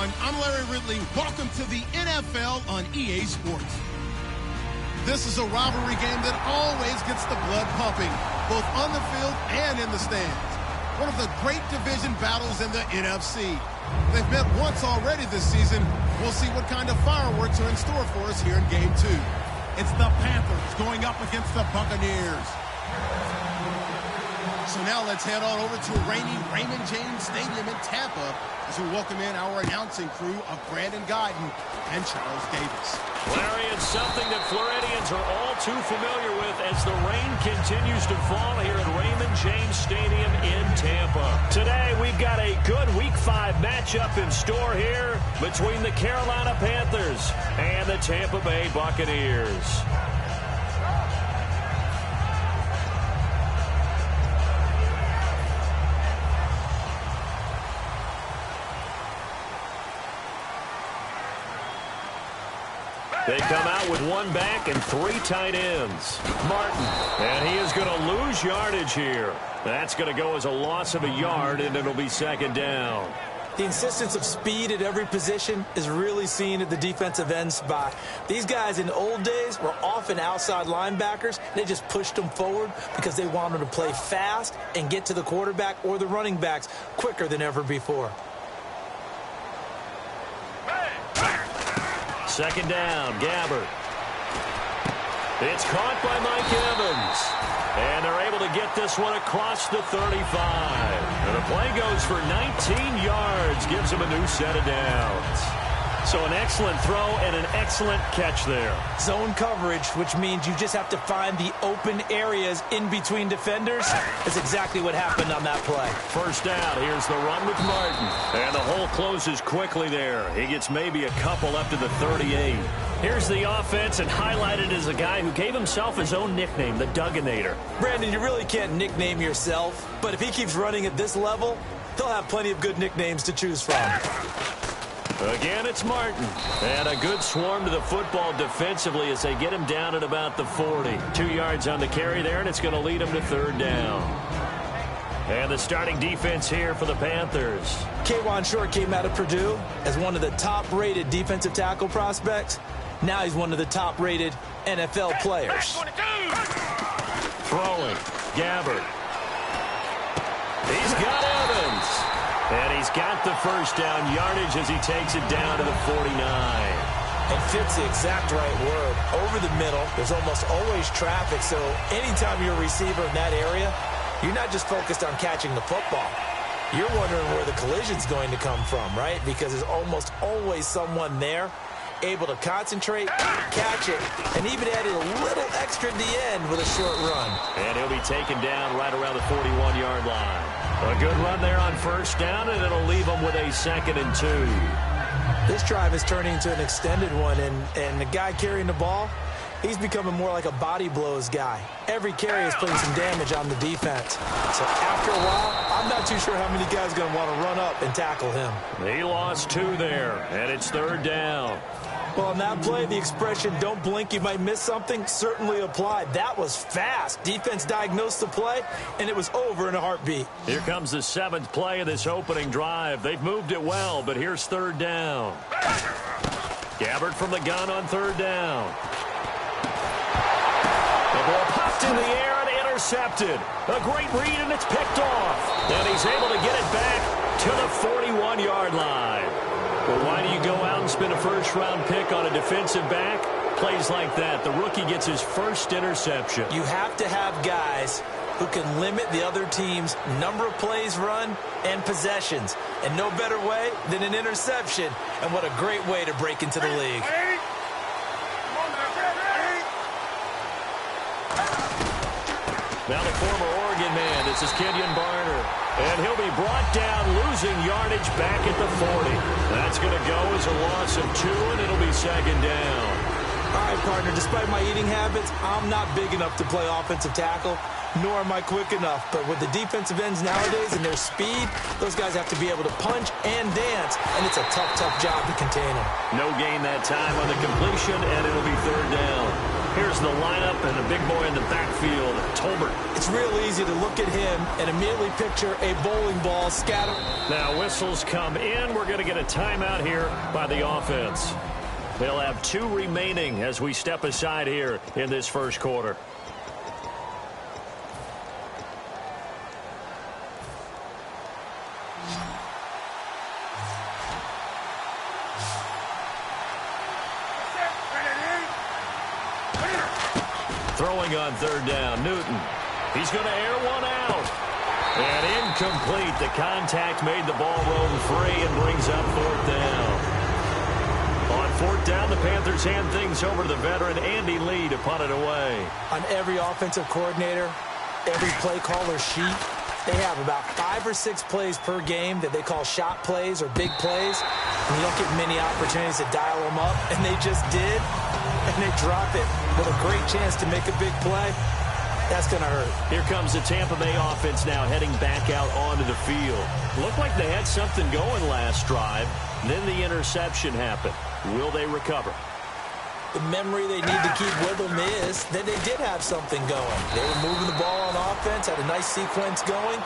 everyone. I'm Larry Ridley. Welcome to the NFL on EA Sports. This is a rivalry game that always gets the blood pumping, both on the field and in the stands. One of the great division battles in the NFC. They've met once already this season. We'll see what kind of fireworks are in store for us here in Game 2. It's the Panthers going up against the Buccaneers. So now let's head on over to rainy Raymond James Stadium in Tampa as we welcome in our announcing crew of Brandon Guyton and Charles Davis. Larry, it's something that Floridians are all too familiar with as the rain continues to fall here at Raymond James Stadium in Tampa. Today, we've got a good Week 5 matchup in store here between the Carolina Panthers and the Tampa Bay Buccaneers. They come out with one back and three tight ends. Martin, and he is going to lose yardage here. That's going to go as a loss of a yard, and it'll be second down. The insistence of speed at every position is really seen at the defensive end spot. These guys in the old days were often outside linebackers. They just pushed them forward because they wanted to play fast and get to the quarterback or the running backs quicker than ever before. Second down, Gabbert. It's caught by Mike Evans. And they're able to get this one across the 35. And the play goes for 19 yards, gives them a new set of downs. So an excellent throw and an excellent catch there. Zone coverage, which means you just have to find the open areas in between defenders. That's exactly what happened on that play. First down, here's the run with Martin. And the hole closes quickly there. He gets maybe a couple up to the 38. Here's the offense, and highlighted as a guy who gave himself his own nickname, the Dugginator. Brandon, you really can't nickname yourself, but if he keeps running at this level, he'll have plenty of good nicknames to choose from. Again, it's Martin. And a good swarm to the football defensively as they get him down at about the 40. 2 yards on the carry there, and it's going to lead him to third down. And the starting defense here for the Panthers. K'Wan Short came out of Purdue as one of the top-rated defensive tackle prospects. Now he's one of the top-rated NFL players. Throwing. Gabbert. He's got Evans. And he's got the first down yardage as he takes it down to the 49. And fits the exact right word. Over the middle, there's almost always traffic, so anytime you're a receiver in that area, you're not just focused on catching the football. You're wondering where the collision's going to come from, right? Because there's almost always someone there able to concentrate, catch it, and even added a little extra at the end with a short run. And he'll be taken down right around the 41-yard line. A good run there on first down, and it'll leave them with a 2nd and 2. This drive is turning into an extended one, and the guy carrying the ball, he's becoming more like a body blows guy. Every carry is putting some damage on the defense. So after a while, I'm not too sure how many guys are going to want to run up and tackle him. He lost 2 there, and it's third down. Well, on that play, the expression, don't blink, you might miss something, certainly applied. That was fast. Defense diagnosed the play, and it was over in a heartbeat. Here comes the 7th play of this opening drive. They've moved it well, but here's third down. Gabbert from the gun on third down. The ball popped in the air and intercepted. A great read, and it's picked off. And he's able to get it back to the 41-yard line. Well, why do you go out and spend a first-round pick on a defensive back? Plays like that, the rookie gets his first interception. You have to have guys who can limit the other team's number of plays run and possessions. And no better way than an interception. And what a great way to break into the league. Now the former Oregon man, this is Kenyon Barner. And he'll be brought down, losing yardage back at the 40. That's going to go as a loss of 2, and it'll be second down. All right, partner, despite my eating habits, I'm not big enough to play offensive tackle, nor am I quick enough. But with the defensive ends nowadays and their speed, those guys have to be able to punch and dance, and it's a tough, tough job to contain them. No gain that time on the completion, and it'll be third down. Here's the lineup and a big boy in the backfield, Tolbert. It's real easy to look at him and immediately picture a bowling ball scattered. Now whistles come in. We're going to get a timeout here by the offense. They'll have 2 remaining as we step aside here in this first quarter. Throwing on 3rd down, Newton. He's going to air one out. And incomplete. The contact made the ball roam free and brings up 4th down. On 4th down, the Panthers hand things over to the veteran Andy Lee to punt it away. On every offensive coordinator, every play caller sheet, they have about 5 or 6 plays per game that they call shot plays or big plays. And you don't get many opportunities to dial them up, and they just did. And they drop it with a great chance to make a big play. That's going to hurt. Here comes the Tampa Bay offense now heading back out onto the field. Looked like they had something going last drive. Then the interception happened. Will they recover? The memory they need to keep with them is that they did have something going. They were moving the ball on offense, had a nice sequence going.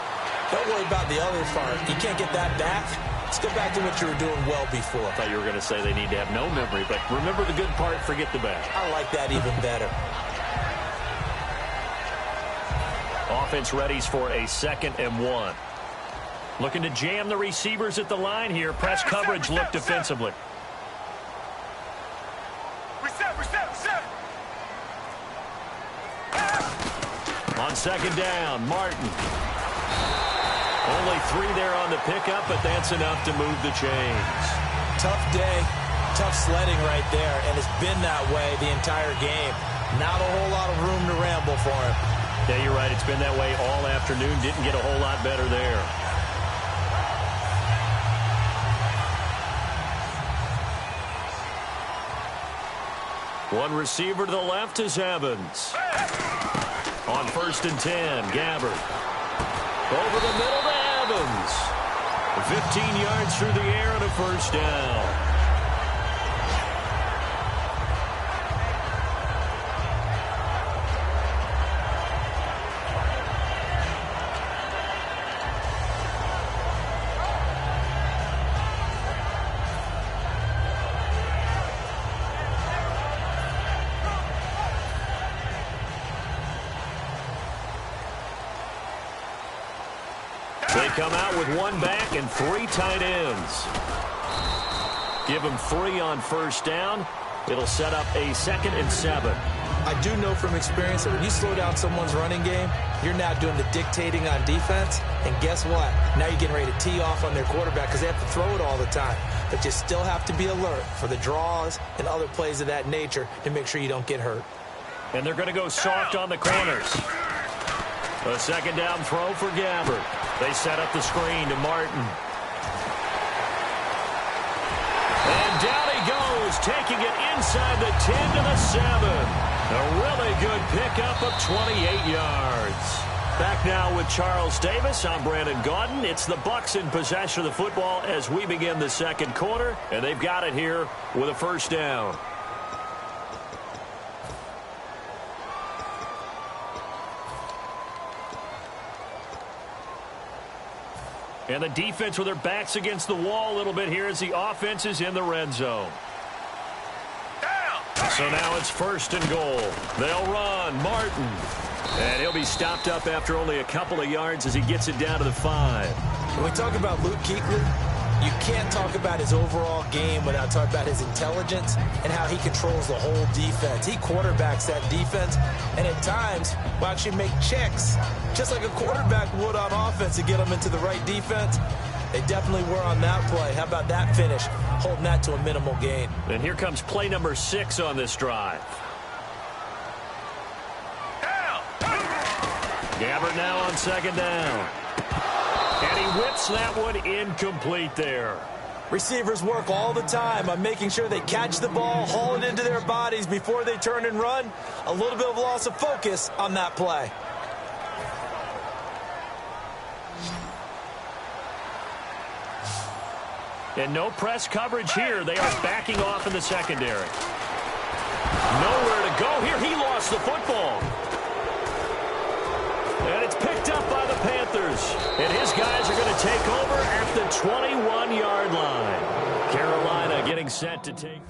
Don't worry about the other part. You can't get that back. Let's go back to what you were doing well before. I thought you were going to say they need to have no memory, but remember the good part, forget the bad. I like that even better. Offense readies for a 2nd and 1. Looking to jam the receivers at the line here. Press coverage look defensively. On 2nd down, Martin. Only 3 there on the pickup, but that's enough to move the chains. Tough day, tough sledding right there, and it's been that way the entire game. Not a whole lot of room to ramble for him. Yeah, you're right. It's been that way all afternoon. Didn't get a whole lot better there. One receiver to the left is Evans. On 1st and 10, Gabbard. Over the middle to Evans. 15 yards through the air and a 1st down. They come out with 1 back and 3 tight ends. Give them 3 on 1st down. It'll set up a 2nd and 7. I do know from experience that when you slow down someone's running game, you're now doing the dictating on defense. And guess what? Now you're getting ready to tee off on their quarterback because they have to throw it all the time. But you still have to be alert for the draws and other plays of that nature to make sure you don't get hurt. And they're going to go soft on the corners. A 2nd down throw for Gabbard. They set up the screen to Martin. And down he goes, taking it inside the 10 to the 7. A really good pickup of 28 yards. Back now with Charles Davis. I'm Brandon Gaudin. It's the Bucs in possession of the football as we begin the 2nd quarter. And they've got it here with a 1st down. And the defense with their backs against the wall a little bit here as the offense is in the red zone. So now it's 1st and goal. They'll run. Martin. And he'll be stopped up after only a couple of yards as he gets it down to the 5. When we talk about Luke Kuechly, you can't talk about his overall game without talking about his intelligence and how he controls the whole defense. He quarterbacks that defense, and at times will actually make checks, just like a quarterback would on offense to get them into the right defense. They definitely were on that play. How about that finish? Holding that to a minimal gain. And here comes play number 6 on this drive. Gabbard now on 2nd down. And he whips that one incomplete there. Receivers work all the time on making sure they catch the ball, haul it into their bodies before they turn and run. A little bit of loss of focus on that play. And no press coverage here. They are backing off in the secondary. Nowhere to go here. He lost the football. And it's picked up by the Panthers. And his guys are going to take over at the 21-yard line. Carolina getting set to take.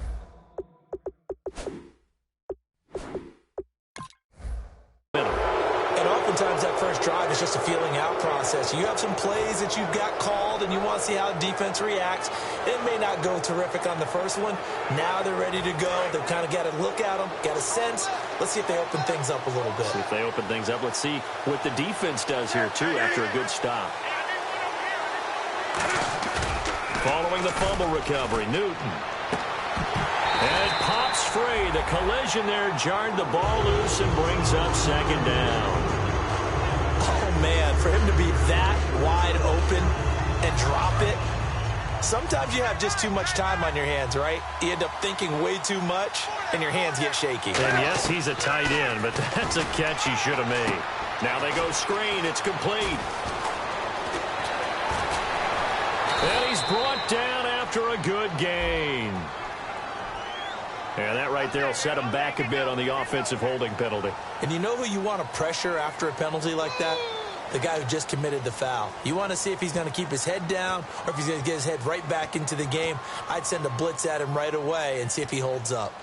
And oftentimes that first drive is just a feeling out process. You have some plays that you've got called and you want to see how defense reacts. It may not go terrific on the first one. Now they're ready to go. They've kind of got to look at them, got a sense. Let's see if they open things up a little bit. See if they open things up. Let's see what the defense does here, too, after a good stop. Following the fumble recovery, Newton. And it pops free. The collision there jarred the ball loose and brings up second down. Oh, man, for him to be that wide open and drop it. Sometimes you have just too much time on your hands, right? You end up thinking way too much, and your hands get shaky. And yes, he's a tight end, but that's a catch he should have made. Now they go screen. It's complete. And he's brought down after a good gain. And that right there will set him back a bit on the offensive holding penalty. And you know who you want to pressure after a penalty like that? The guy who just committed the foul. You want to see if he's going to keep his head down or if he's going to get his head right back into the game. I'd send a blitz at him right away and see if he holds up.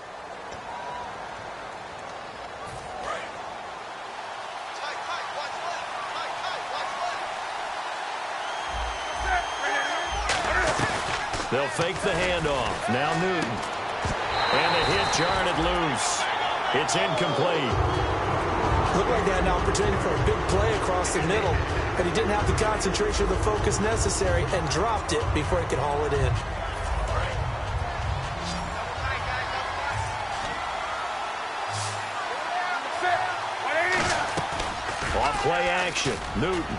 They'll fake the handoff. Now Newton. And the hit jarred it loose. It's incomplete. Looked like they had an opportunity for a big play across the middle, but he didn't have the concentration or the focus necessary and dropped it before he could haul it in. Off play action. Newton.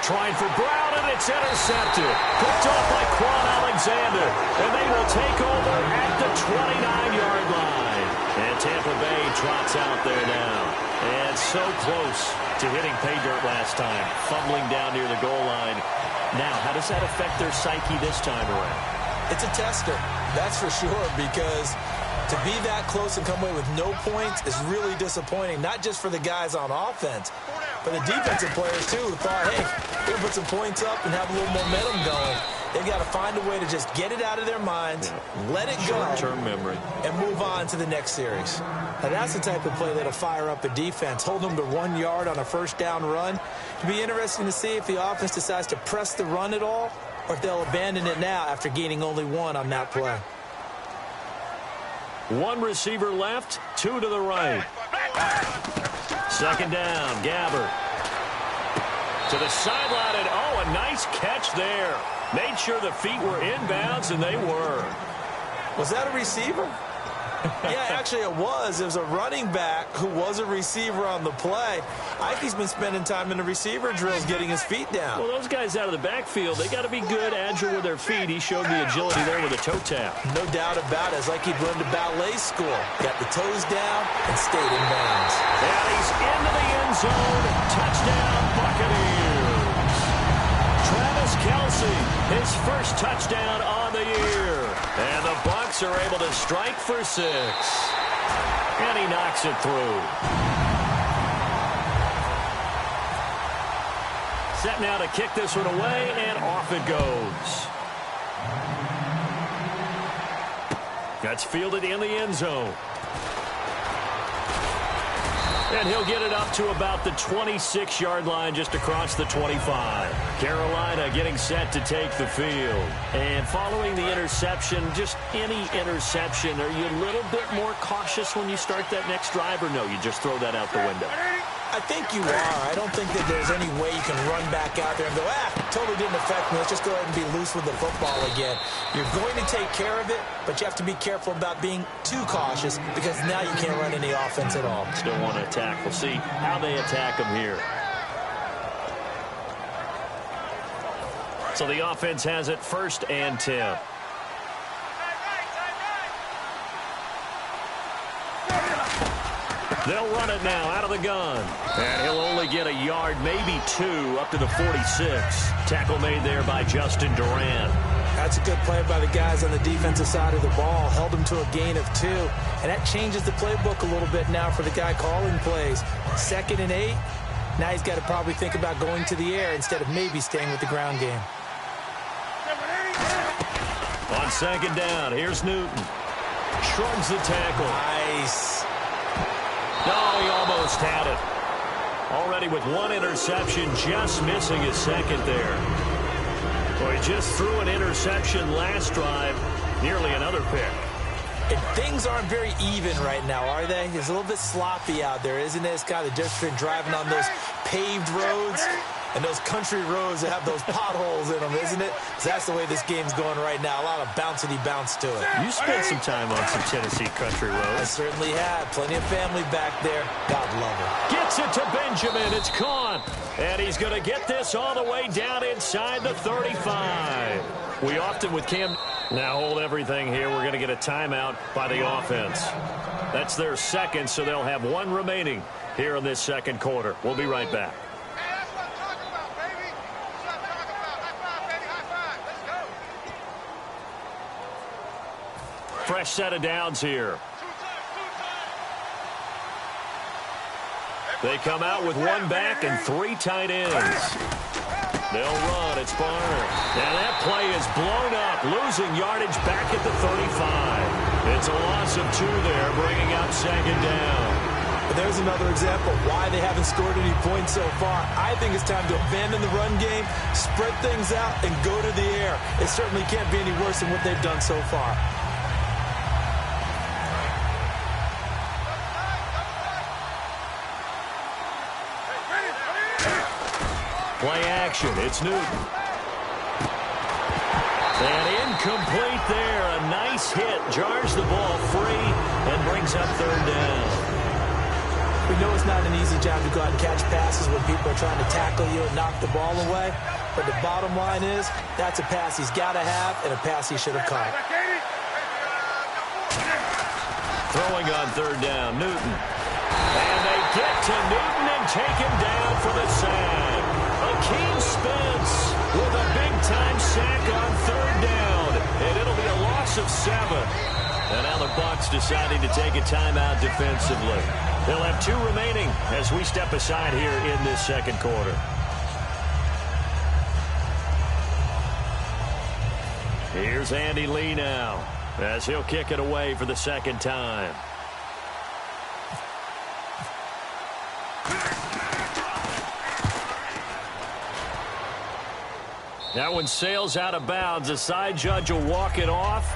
Trying for Brown, and it's intercepted. Picked off by Quan Alexander. And they will take over at the 29-yard line. And Tampa Bay trots out there now. And so close to hitting pay dirt last time. Fumbling down near the goal line. Now, how does that affect their psyche this time around? It's a tester, that's for sure, because to be that close and come away with no points is really disappointing, not just for the guys on offense, but the defensive players, too, who thought, hey, we're going to put some points up and have a little momentum going. They've got to find a way to just get it out of their minds, let it go, short-term memory, and move on to the next series. Now, that's the type of play that'll fire up a defense, hold them to 1 yard on a first down run. It'll be interesting to see if the offense decides to press the run at all or if they'll abandon it now after gaining only one on that play. One receiver left, two to the right. Second down, Gabbert. To the sideline, and oh, a nice catch there. Made sure the feet were inbounds, and they were. Was that a receiver? Yeah, actually it was. It was a running back who was a receiver on the play. Ikey's been spending time in the receiver drills getting his feet down. Well, those guys out of the backfield, they got to be good, agile with their feet. He showed the agility there with a toe tap. No doubt about it. It's like he'd run to ballet school. Got the toes down and stayed in bounds. And he's into the end zone. Touchdown, Buccaneers. Travis Kelce, his first touchdown on the year. And the Bucs are able to strike for 6. And he knocks it through. Set now to kick this one away, and off it goes. That's fielded in the end zone. And he'll get it up to about the 26-yard line just across the 25. Carolina getting set to take the field. And following the interception, just any interception, are you a little bit more cautious when you start that next drive, or no, you just throw that out the window? I think you are. I don't think that there's any way you can run back out there and go, totally didn't affect me. Let's just go ahead and be loose with the football again. You're going to take care of it, but you have to be careful about being too cautious because now you can't run any offense at all. Still want to attack. We'll see how they attack them here. So the offense has it 1st and 10. They'll run it now out of the gun. And he'll only get a yard, maybe 2, up to the 46. Tackle made there by Justin Durant. That's a good play by the guys on the defensive side of the ball. Held him to a gain of 2. And that changes the playbook a little bit now for the guy calling plays. 2nd and 8. Now he's got to probably think about going to the air instead of maybe staying with the ground game. On 2nd down, here's Newton. Shrugs the tackle. Nice. No, he almost had it. Already with 1 interception, just missing his 2nd there. Well, he just threw an interception last drive, nearly another pick. And things aren't very even right now, are they? It's a little bit sloppy out there, isn't it? It's kind of difference between driving on those paved roads and those country roads that have those potholes in them, isn't it? So that's the way this game's going right now. A lot of bouncy bounce to it. You spent some time on some Tennessee country roads. I certainly have. Plenty of family back there. God love it. Gets it to Benjamin. It's caught. And he's going to get this all the way down inside the 35. We often with Cam... Now hold everything here. We're going to get a timeout by the offense. That's their 2nd, so they'll have 1 remaining here in this 2nd quarter. We'll be right back. Fresh set of downs here. They come out with 1 back and 3 tight ends. They'll run. It's Barner. And that play is blown up, losing yardage back at the 35. It's a loss of 2 there, bringing up 2nd down. But there's another example of why they haven't scored any points so far. I think it's time to abandon the run game, spread things out, and go to the air. It certainly can't be any worse than what they've done so far. Play action. It's Newton. And incomplete there. A nice hit. Jars the ball free and brings up 3rd down. We know it's not an easy job to go out and catch passes when people are trying to tackle you and knock the ball away. But the bottom line is that's a pass he's got to have and a pass he should have caught. Throwing on 3rd down. Newton. And they get to Newton and take him down for the sack. Akeem Spence with a big-time sack on 3rd down. And it'll be a loss of 7. And now the Bucs deciding to take a timeout defensively. They'll have 2 remaining as we step aside here in this 2nd quarter. Here's Andy Lee now as he'll kick it away for the 2nd time. That one sails out of bounds. The side judge will walk it off.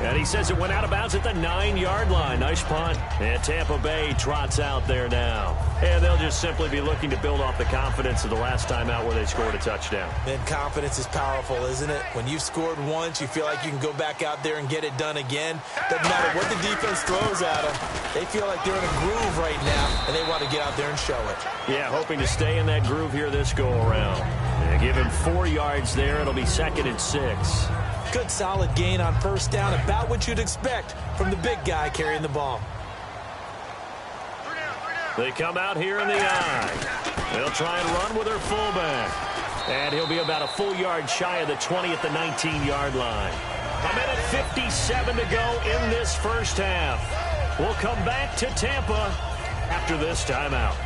And he says it went out of bounds at the 9-yard line. Nice punt. And Tampa Bay trots out there now. And they'll just simply be looking to build off the confidence of the last time out where they scored a touchdown. Man, confidence is powerful, isn't it? When you've scored once, you feel like you can go back out there and get it done again. Doesn't matter what the defense throws at them. They feel like they're in a groove right now, and they want to get out there and show it. Yeah, hoping to stay in that groove here this go-around. Give him 4 yards there. It'll be 2nd and 6. Good solid gain on 1st down, about what you'd expect from the big guy carrying the ball. They come out here in the I. They'll try and run with their fullback. And he'll be about a full yard shy of the 20 at the 19-yard line. A minute 57 to go in this 1st half. We'll come back to Tampa after this timeout.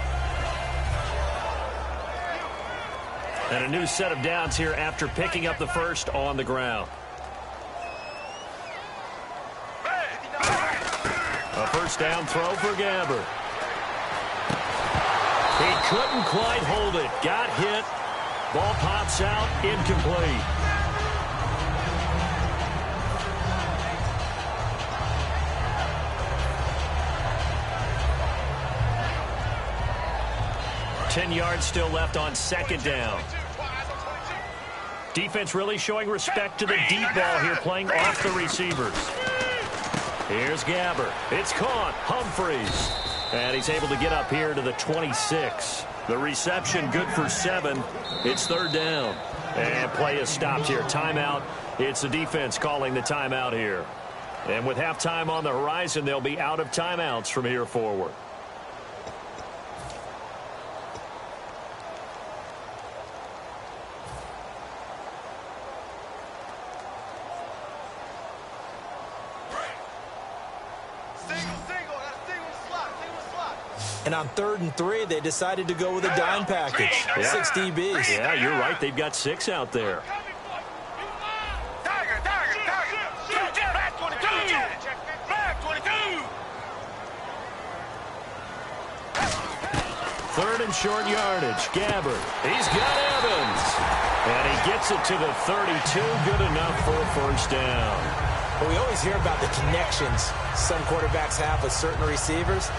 And a new set of downs here after picking up the 1st on the ground. A 1st down throw for Gabbert. He couldn't quite hold it. Got hit. Ball pops out. Incomplete. Ten yards still left on 2nd down. Defense really showing respect to the deep ball here, playing off the receivers. Here's Gabbert. It's caught. Humphreys. And he's able to get up here to the 26. The reception good for 7. It's 3rd down. And play is stopped here. Timeout. It's the defense calling the timeout here. And with halftime on the horizon, they'll be out of timeouts from here forward. And on 3rd and 3, they decided to go with a dime package. Yeah. 6 DBs. Yeah, you're right. They've got 6 out there. Third and short yardage. Gabbard. He's got Evans. And he gets it to the 32. Good enough for a first down. Well, we always hear about the connections some quarterbacks have with certain receivers.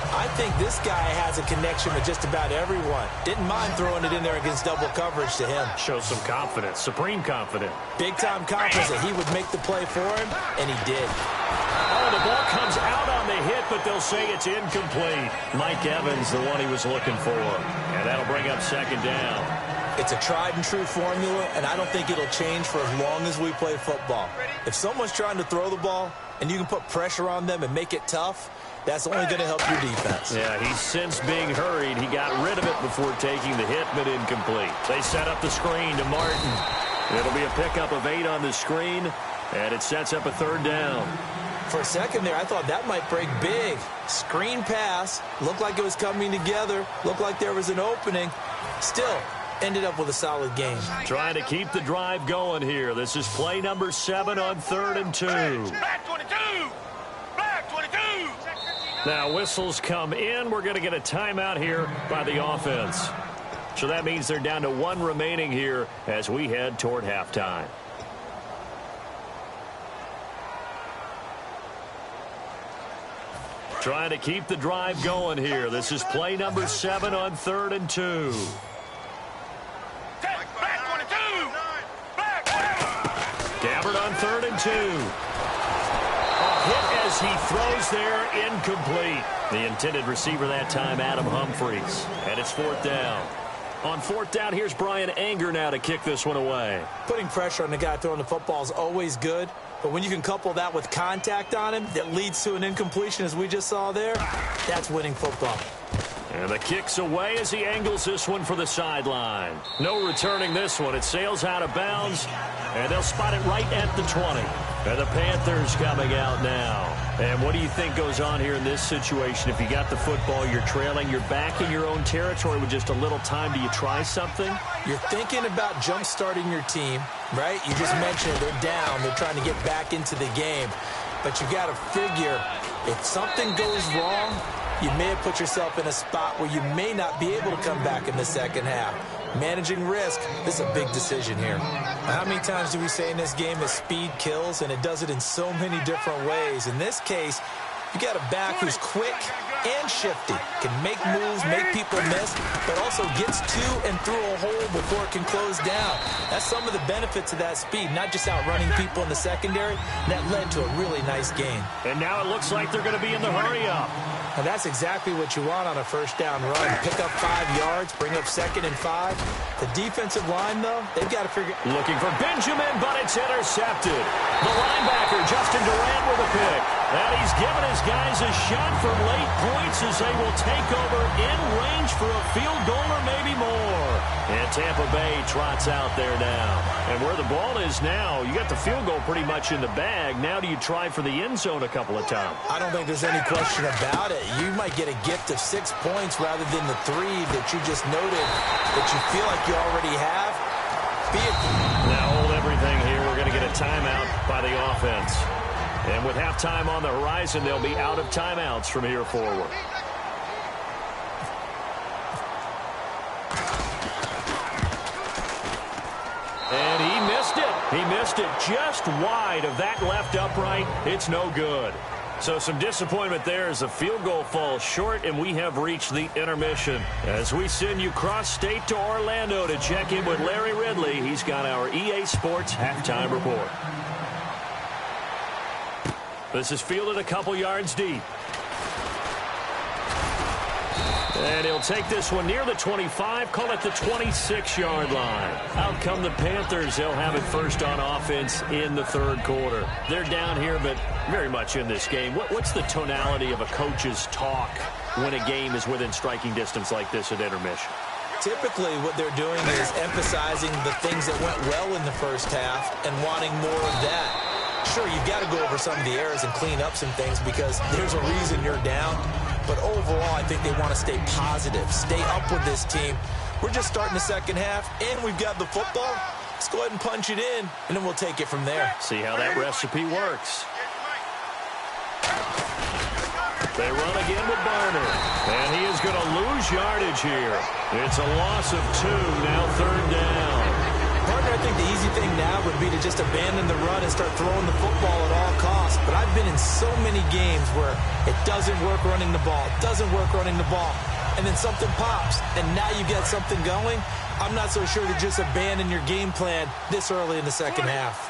I think this guy has a connection with just about everyone. Didn't mind throwing it in there against double coverage to him. Shows some confidence. Supreme confidence. Big-time confidence that he would make the play for him, and he did. Oh, the ball comes out on the hit, but they'll say it's incomplete. Mike Evans, the one he was looking for. And that'll bring up second down. It's a tried-and-true formula, and I don't think it'll change for as long as we play football. If someone's trying to throw the ball, and you can put pressure on them and make it tough, that's only going to help your defense. Yeah, he's since being hurried. He got rid of it before taking the hit, but incomplete. They set up the screen to Martin. It'll be a pickup of 8 on the screen, and it sets up a third down. For a second there, I thought that might break big. Screen pass. Looked like it was coming together. Looked like there was an opening. Still, ended up with a solid game. Trying to keep the drive going here. This is play number 7 on 3rd and 2. Black 22! Black 22! Now, whistles come in. We're going to get a timeout here by the offense. So that means they're down to 1 remaining here as we head toward halftime. Trying to keep the drive going here. This is play number 7 on 3rd and 2. Black 22! Black 22! Gabbard on 3rd and 2. A hit as he throws there, incomplete. The intended receiver that time, Adam Humphries. And it's 4th down. On 4th down, here's Brian Anger now to kick this one away. Putting pressure on the guy throwing the football is always good, but when you can couple that with contact on him that leads to an incompletion, as we just saw there, that's winning football. And the kick's away as he angles this one for the sideline. No returning this one. It sails out of bounds, and they'll spot it right at the 20. And the Panthers coming out now. And what do you think goes on here in this situation? If you got the football, you're trailing, you're back in your own territory with just a little time. Do you try something? You're thinking about jump-starting your team, right? You just mentioned they're down. They're trying to get back into the game. But you got to figure, if something goes wrong, you may have put yourself in a spot where you may not be able to come back in the second half. Managing risk, this is a big decision here. How many times do we say in this game that speed kills, and it does it in so many different ways? In this case, you got a back who's quick and shifty, can make moves, make people miss, but also gets to and through a hole before it can close down. That's some of the benefits of that speed, not just outrunning people in the secondary. That led to a really nice game. And now it looks like they're going to be in the hurry-up. And that's exactly what you want on a first down run. Pick up 5 yards, bring up 2nd and 5. The defensive line, though, they've got to figure... Looking for Benjamin, but it's intercepted. The linebacker, Justin Durant, with a pick. And he's given his guys a shot for late points as they will take over in range for a field goal or maybe more. And Tampa Bay trots out there now. And where the ball is now, you got the field goal pretty much in the bag. Now do you try for the end zone a couple of times? I don't think there's any question about it. You might get a gift of 6 points rather than the 3 that you just noted that you feel like you already have. Now hold everything here. We're going to get a timeout by the offense. And with halftime on the horizon, they'll be out of timeouts from here forward. And he missed it. He missed it just wide of that left upright. It's no good. So some disappointment there as the field goal falls short, and we have reached the intermission. As we send you cross-state to Orlando to check in with Larry Ridley, he's got our EA Sports halftime report. This is fielded a couple yards deep. And he'll take this one near the 25, call it the 26-yard line. Out come the Panthers. They'll have it first on offense in the 3rd quarter. They're down here, but very much in this game. What's the tonality of a coach's talk when a game is within striking distance like this at intermission? Typically, what they're doing is emphasizing the things that went well in the first half and wanting more of that. Sure, you've got to go over some of the errors and clean up some things because there's a reason you're down. But overall, I think they want to stay positive, stay up with this team. We're just starting the second half, and we've got the football. Let's go ahead and punch it in, and then we'll take it from there. See how that recipe works. They run again with Barner, and he is going to lose yardage here. It's a loss of 2, now third down. Partner, I think the easy thing now would be to just abandon the run and start throwing the football at all costs. But I've been in so many games where it doesn't work running the ball, and then something pops, and now you get something going. I'm not so sure to just abandon your game plan this early in the second half.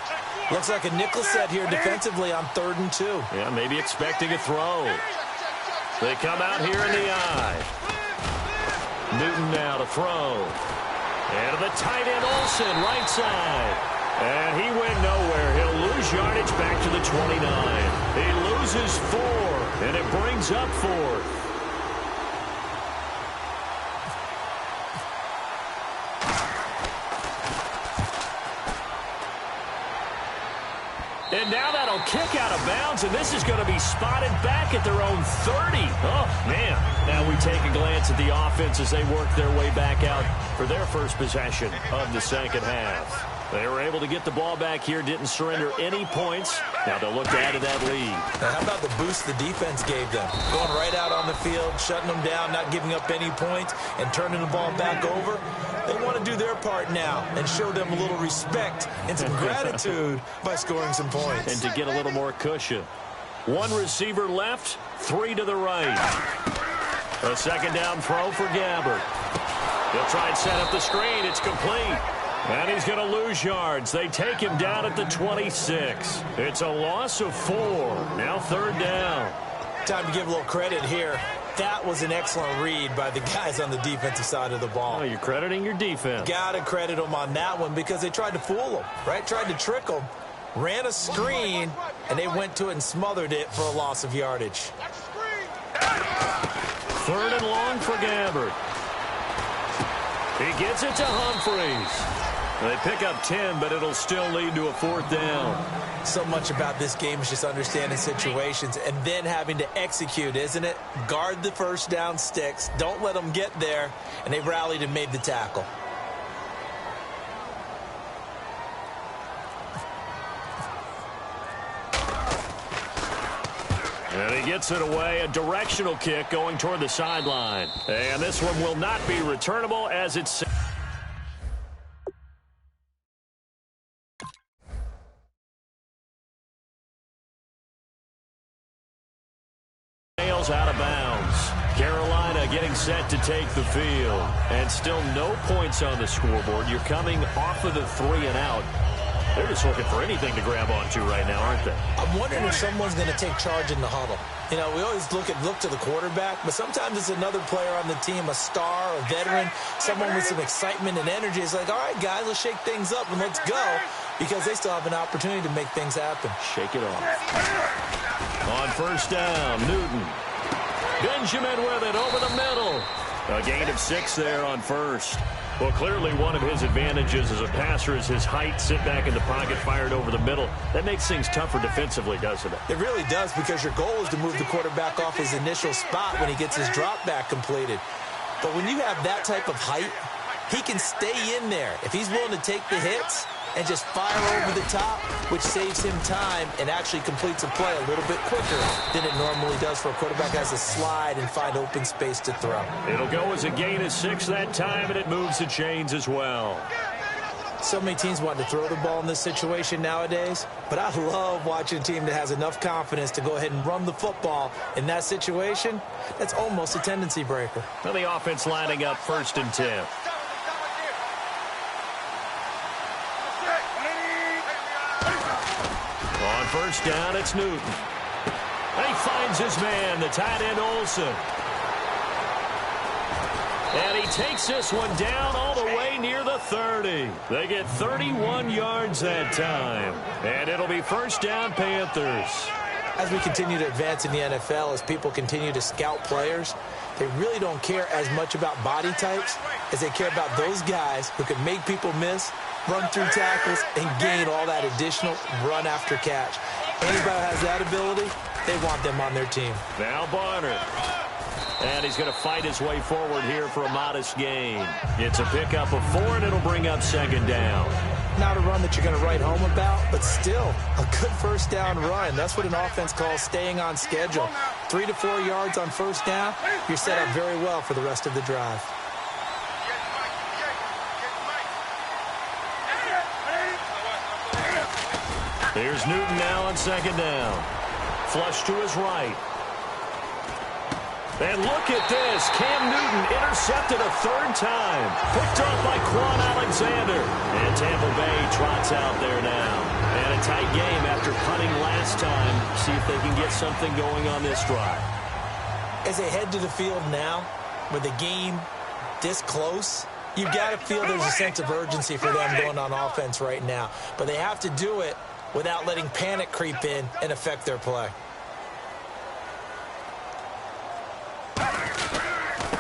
Looks like a nickel set here defensively on 3rd and 2. Yeah, maybe expecting a throw. They come out here in the eye. Newton now to throw. And to the tight end, Olsen, right side. And he went nowhere. He'll lose yardage back to the 29. He loses 4, and it brings up 4th. And now that'll kick out of bounds, and this is going to be spotted back at their own 30. Oh, man. Now we take a glance at the offense as they work their way back out for their first possession of the second half. They were able to get the ball back here, didn't surrender any points. Now they'll look to add to that lead. Now how about the boost the defense gave them? Going right out on the field, shutting them down, not giving up any points, and turning the ball back over. They want to do their part now and show them a little respect and some gratitude by scoring some points. And to get a little more cushion. 1 receiver left, 3 to the right. A second down throw for Gabbert. He'll try and set up the screen. It's complete. And he's going to lose yards. They take him down at the 26. It's a loss of 4. Now 3rd down. Time to give a little credit here. That was an excellent read by the guys on the defensive side of the ball. Oh, you're crediting your defense. Got to credit them on that one because they tried to fool them, right? Tried to trick them. Ran a screen, and they went to it and smothered it for a loss of yardage. 3rd and long for Gabbert. He gets it to Humphreys. They pick up 10, but it'll still lead to a 4th down. So much about this game is just understanding situations and then having to execute, isn't it? Guard the first down sticks. Don't let them get there. And they rallied and made the tackle. And he gets it away, a directional kick going toward the sideline. And this one will not be returnable as it's out of bounds. Carolina getting set to take the field. And still no points on the scoreboard. You're coming off of the 3 and out. They're just looking for anything to grab onto right now, aren't they? I'm wondering if someone's going to take charge in the huddle. You know, we always look to the quarterback, but sometimes it's another player on the team, a star, a veteran, someone with some excitement and energy. It's like, all right, guys, let's shake things up and let's go, because they still have an opportunity to make things happen. Shake it off. On 1st down, Newton. Benjamin with it over the middle. A gain of 6 there on 1st. Well, clearly one of his advantages as a passer is his height. Sit back in the pocket, fired over the middle. That makes things tougher defensively, doesn't it? It really does, because your goal is to move the quarterback off his initial spot when he gets his drop back completed. But when you have that type of height, he can stay in there. If he's willing to take the hits and just fire over the top, which saves him time and actually completes a play a little bit quicker than it normally does for a quarterback who has to slide and find open space to throw. It'll go as a gain of 6 that time, and it moves the chains as well. So many teams want to throw the ball in this situation nowadays, but I love watching a team that has enough confidence to go ahead and run the football in that situation. That's almost a tendency breaker. Well, the offense lining up 1st and 10. On 1st down, it's Newton. And he finds his man, the tight end Olsen. And he takes this one down all the way near the 30. They get 31 yards that time. And it'll be 1st down, Panthers. As we continue to advance in the NFL, as people continue to scout players, they really don't care as much about body types as they care about those guys who can make people miss, run through tackles, and gain all that additional run after catch. Anybody who has that ability, they want them on their team. Now Barner. And he's going to fight his way forward here for a modest gain. It's a pickup of 4, and it'll bring up second down. Not a run that you're going to write home about, but still a good first down run. That's what an offense calls staying on schedule. 3 to 4 yards on first down, you're set up very well for the rest of the drive. Here's Newton now on second down. Flush to his right. And look at this. Cam Newton intercepted a 3rd time. Picked off by Quan Alexander. And Tampa Bay trots out there now. And a tight game after punting last time. See if they can get something going on this drive. As they head to the field now, with the game this close, you've got to feel there's a sense of urgency for them going on offense right now. But they have to do it without letting panic creep in and affect their play.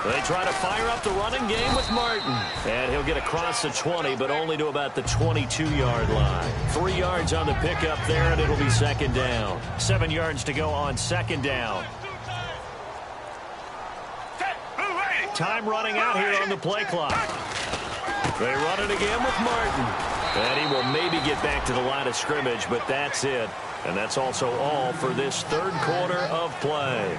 They try to fire up the running game with Martin. And he'll get across the 20, but only to about the 22-yard line. 3 yards on the pickup there, and it'll be second down. 7 yards to go on second down. Time running out here on the play clock. They run it again with Martin. And he will maybe get back to the line of scrimmage, but that's it. And that's also all for this 3rd quarter of play.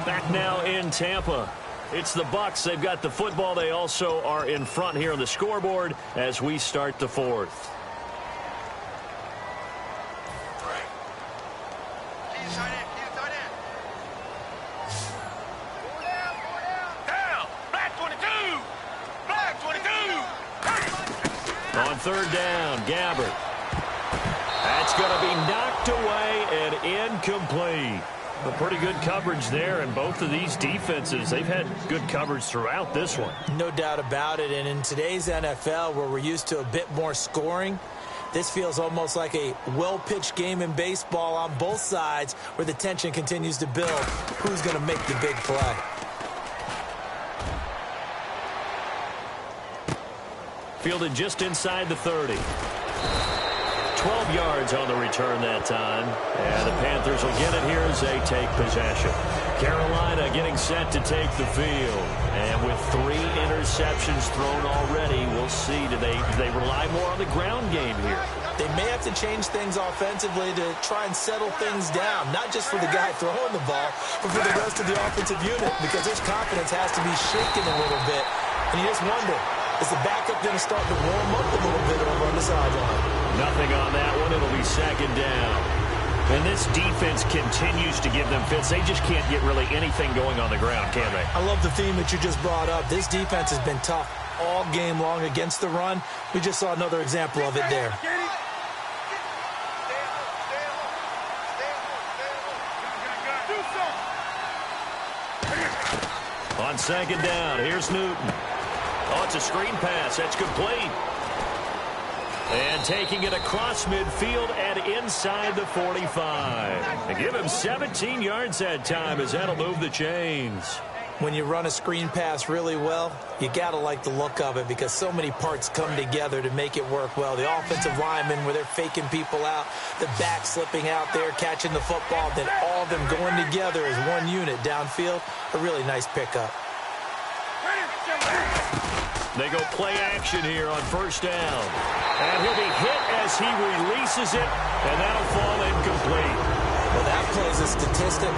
Back now in Tampa. It's the Bucs. They've got the football. They also are in front here on the scoreboard as we start the 4th. On 3rd down, Gabbert. That's going to be knocked away and incomplete. A pretty good coverage there, and both of these defenses, they've had good coverage throughout this one. No doubt about it, and in today's NFL, where we're used to a bit more scoring, this feels almost like a well-pitched game in baseball on both sides, where the tension continues to build. Who's going to make the big play? Fielded just inside the 30. 12 yards on the return that time. And the Panthers will get it here as they take possession. Carolina getting set to take the field. And with 3 interceptions thrown already, we'll see. Do they rely more on the ground game here? They may have to change things offensively to try and settle things down. Not just for the guy throwing the ball, but for the rest of the offensive unit. Because his confidence has to be shaken a little bit. And you just wonder, is the backup going to start to warm up a little bit over on the sideline? Nothing on that one. It'll be second down. And this defense continues to give them fits. They just can't get really anything going on the ground, can they? I love the theme that you just brought up. This defense has been tough all game long against the run. We just saw another example of it there. On second down, here's Newton. Oh, it's a screen pass. That's complete. And taking it across midfield and inside the 45. And give him 17 yards that time as that'll move the chains. When you run a screen pass really well, you got to like the look of it because so many parts come together to make it work well. The offensive linemen, where they're faking people out, the back slipping out there, catching the football, then all of them going together as one unit downfield. A really nice pickup. They go play action here on first down. And he'll be hit as he releases it, and that'll fall incomplete. Well, that plays a statistic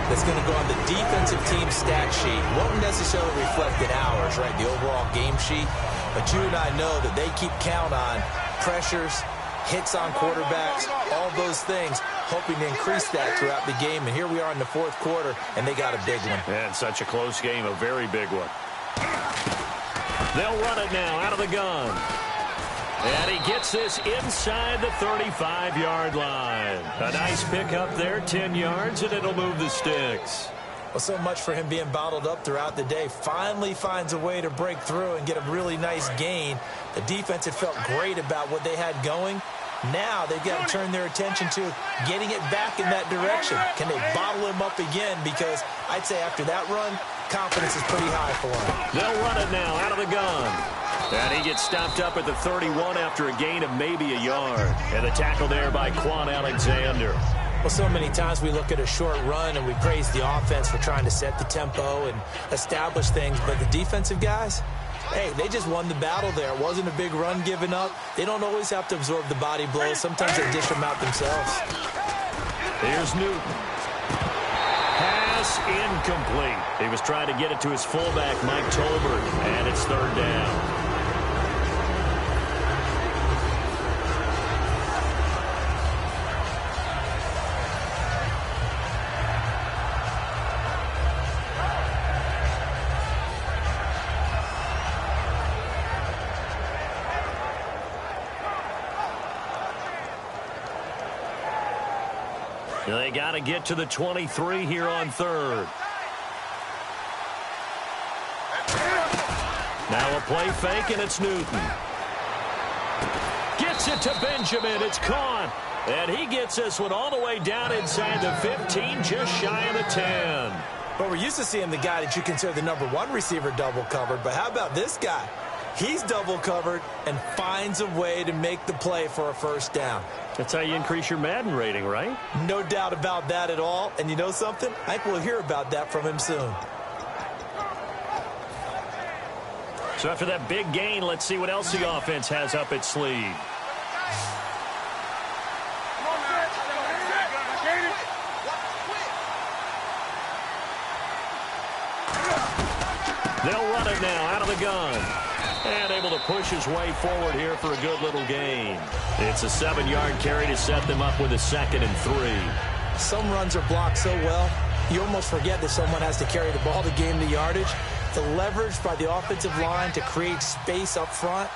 that's going to go on the defensive team stat sheet. Won't necessarily reflect in ours, right, the overall game sheet. But you and I know that they keep count on pressures, hits on quarterbacks, all those things, hoping to increase that throughout the game. And here we are in the 4th quarter, and they got a big one. And such a close game, a very big one. They'll run it now out of the gun. And he gets this inside the 35-yard line. A nice pickup there, 10 yards, and it'll move the sticks. Well, so much for him being bottled up throughout the day. Finally finds a way to break through and get a really nice gain. The defense had felt great about what they had going. Now they've got to turn their attention to getting it back in that direction. Can they bottle him up again? Because I'd say after that run, confidence is pretty high for him. They'll run it now out of the gun. And he gets stopped up at the 31 after a gain of maybe a yard. And the tackle there by Quan Alexander. Well, so many times we look at a short run and we praise the offense for trying to set the tempo and establish things, but the defensive guys, hey, they just won the battle there. It wasn't a big run given up. They don't always have to absorb the body blows. Sometimes they dish them out themselves. Here's Newton. Pass incomplete. He was trying to get it to his fullback, Mike Tolbert, and it's third down. They got to get to the 23 here on third. Now a play fake, and it's Newton. Gets it to Benjamin. It's caught. And he gets this one all the way down inside the 15, just shy of the 10. But we're used to seeing the guy that you consider the #1 receiver double covered. But how about this guy? He's double covered and finds a way to make the play for a first down. That's how you increase your Madden rating, right? No doubt about that at all. And you know something? I think we'll hear about that from him soon. So after that big gain, let's see what else the offense has up its sleeve. They'll run it now out of the gun. And able to push his way forward here for a good little gain. It's a 7-yard carry to set them up with a 2nd and 3. Some runs are blocked so well, you almost forget that someone has to carry the ball to gain the yardage. The leverage by the offensive line to create space up front,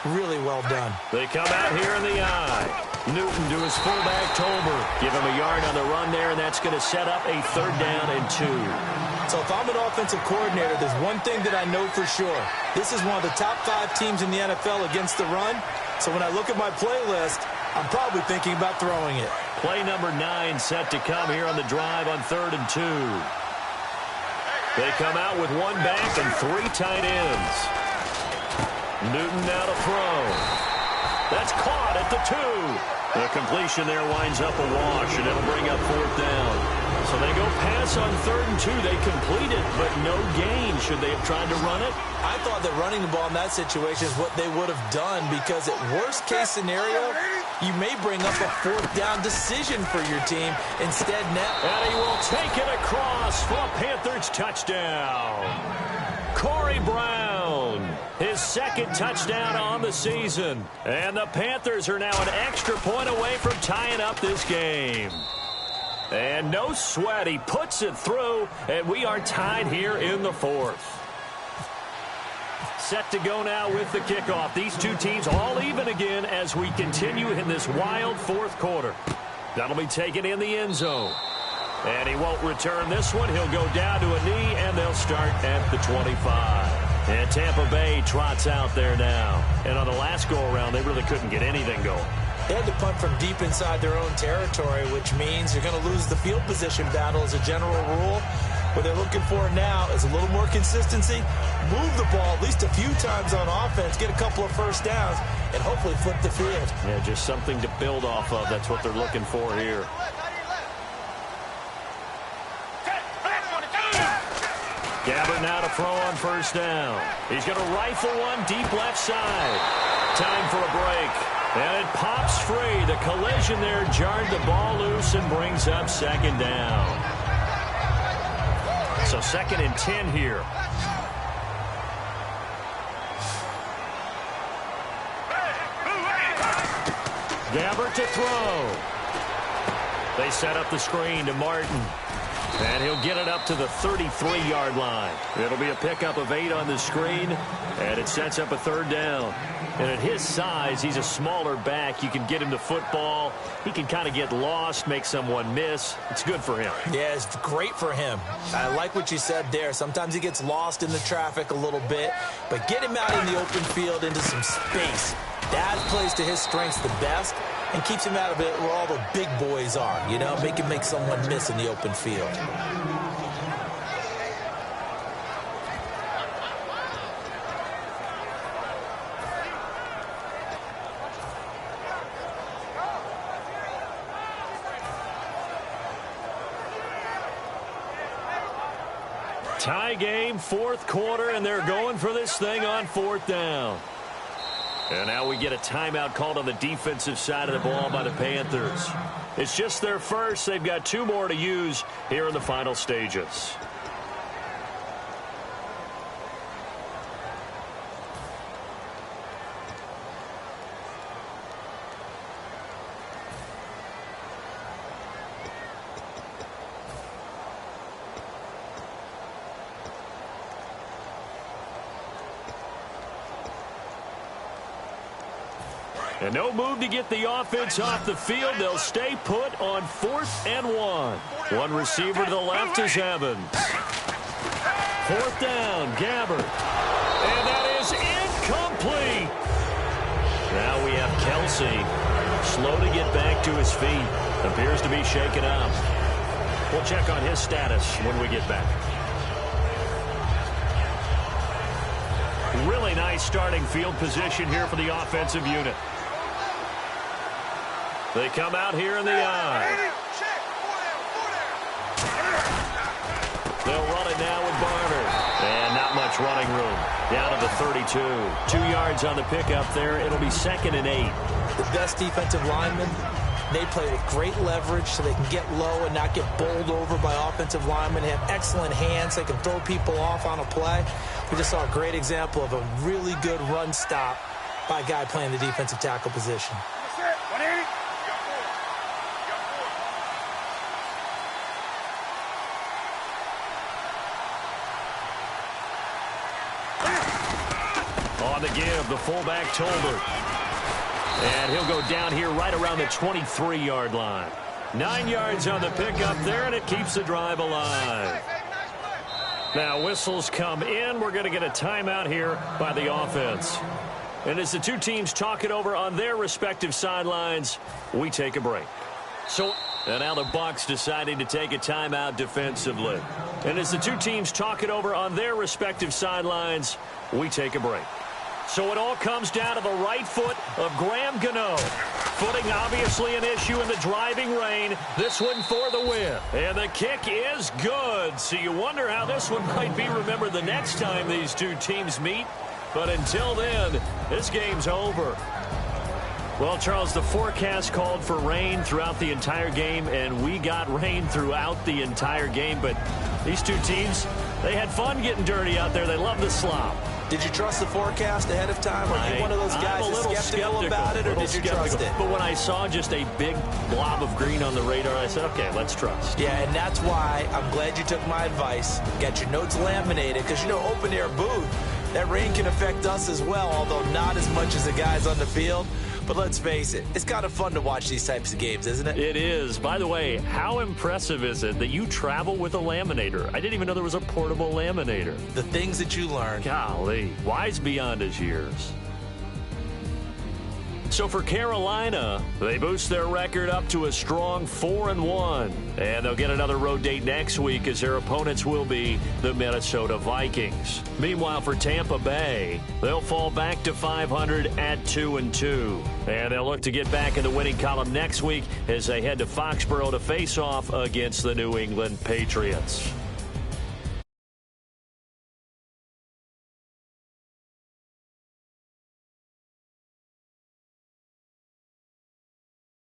really well done. They come out here in the eye. Newton to his fullback, Tolbert. Give him a yard on the run there, and that's going to set up a 3rd down and 2. So if I'm an offensive coordinator, there's one thing that I know for sure. This is one of the top 5 teams in the NFL against the run. So when I look at my playlist, I'm probably thinking about throwing it. Play number 9 set to come here on the drive on 3rd and 2. They come out with 1 back and 3 tight ends. Newton now to throw. That's caught at the 2. The completion there winds up a wash, and it'll bring up 4th down. So they go pass on 3rd and 2. They complete it, but no gain. Should they have tried to run it? I thought that running the ball in that situation is what they would have done, because at worst case scenario, you may bring up a 4th down decision for your team. Instead, now... And he will take it across for a Panthers touchdown. Corey Brown, his 2nd touchdown on the season. And the Panthers are now an extra point away from tying up this game. And no sweat, he puts it through, and we are tied here in the 4th. Set to go now with the kickoff. These two teams all even again as we continue in this wild 4th quarter. That'll be taken in the end zone. And he won't return this one. He'll go down to a knee, and they'll start at the 25. And Tampa Bay trots out there now. And on the last go-around, they really couldn't get anything going. They had to punt from deep inside their own territory, which means you're going to lose the field position battle as a general rule. What they're looking for now is a little more consistency, move the ball at least a few times on offense, get a couple of first downs, and hopefully flip the field. Yeah, just something to build off of. That's what they're looking for here. Gabbert now to throw on 1st down. He's going to rifle one deep left side. Time for a break. And it pops free. The collision there jarred the ball loose and brings up 2nd down. So 2nd and 10 here. Gabbert to throw. They set up the screen to Martin. And he'll get it up to the 33-yard line. It'll be a pickup of 8 on the screen, and it sets up a 3rd down. And at his size, he's a smaller back. You can get him to football. He can kind of get lost, make someone miss. It's good for him. Yeah, it's great for him. I like what you said there. Sometimes he gets lost in the traffic a little bit, but get him out in the open field into some space. That plays to his strengths the best and keeps him out of it where all the big boys are, you know, make someone miss in the open field. Tie game, fourth quarter, and they're going for this thing on fourth down. And now we get a timeout called on the defensive side of the ball by the Panthers. It's just their first. They've got 2 more to use here in the final stages. And no move to get the offense off the field. They'll stay put on 4th and 1. One receiver to the left is Evans. 4th down, Gabbard. And that is incomplete. Now we have Kelsey. Slow to get back to his feet. Appears to be shaken up. We'll check on his status when we get back. Really nice starting field position here for the offensive unit. They come out here in the I. They'll run it now with Barner. And not much running room. Down to the 32. 2 yards on the pickup there. It'll be 2nd and 8. The best defensive linemen, they play with great leverage so they can get low and not get bowled over by offensive linemen. They have excellent hands. They can throw people off on a play. We just saw a great example of a really good run stop by a guy playing the defensive tackle position. On the give, the fullback Tolbert. And he'll go down here right around the 23-yard line. 9 yards on the pickup there, and it keeps the drive alive. Now whistles come in. We're going to get a timeout here by the offense. And as the two teams talk it over on their respective sidelines, we take a break. And now the Bucs deciding to take a timeout defensively. And as the two teams talk it over on their respective sidelines, we take a break. So it all comes down to the right foot of Graham Gano. Footing obviously an issue in the driving rain. This one for the win. And the kick is good. So you wonder how this one might be remembered the next time these two teams meet. But until then, this game's over. Well, Charles, the forecast called for rain throughout the entire game, and we got rain throughout the entire game. But these two teams, they had fun getting dirty out there. They love the slop. Did you trust the forecast ahead of time? Are you one of those guys that's skeptical about it, or did you trust it? But when I saw just a big blob of green on the radar, I said, okay, let's trust. Yeah, and that's why I'm glad you took my advice. Got your notes laminated, because, you know, open-air booth, that rain can affect us as well, although not as much as the guys on the field. But let's face it, it's kind of fun to watch these types of games, isn't it? It is. By the way, how impressive is it that you travel with a laminator? I didn't even know there was a portable laminator. The things that you learn. Golly, wise beyond his years. So for Carolina, they boost their record up to a strong 4-1. And they'll get another road date next week as their opponents will be the Minnesota Vikings. Meanwhile, for Tampa Bay, they'll fall back to 500 at 2-2. And they'll look to get back in the winning column next week as they head to Foxborough to face off against the New England Patriots.